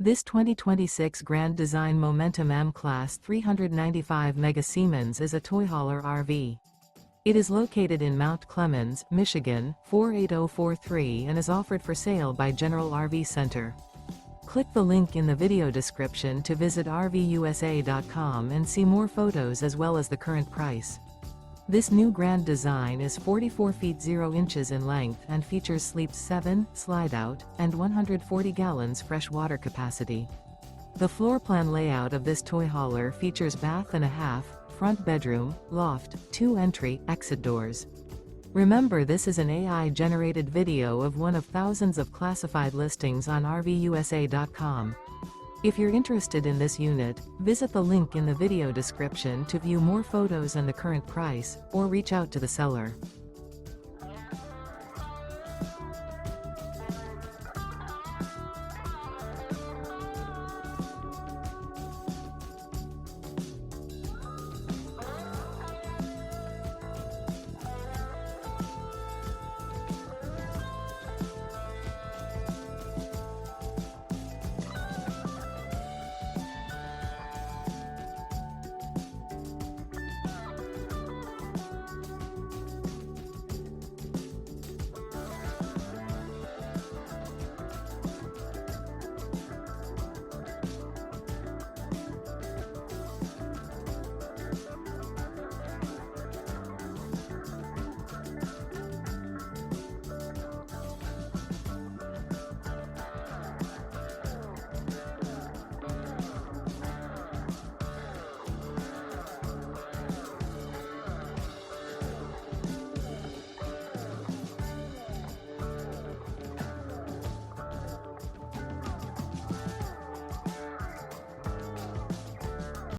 This 2026 Grand Design Momentum M-Class 395 Mega Siemens is a toy hauler RV. It is located in Mount Clemens, Michigan, 48043 and is offered for sale by General RV Center. Click the link in the video description to visit RVUSA.com and see more photos as well as the current price. This new grand design is 44 feet 0 inches in length and features sleeps 7, slide-out, and 140 gallons fresh water capacity. The floor plan layout of this toy hauler features bath and a half, front bedroom, loft, 2 entry, exit doors. Remember, this is an AI-generated video of one of thousands of classified listings on RVUSA.com. If you're interested in this unit, visit the link in the video description to view more photos and the current price, or reach out to the seller.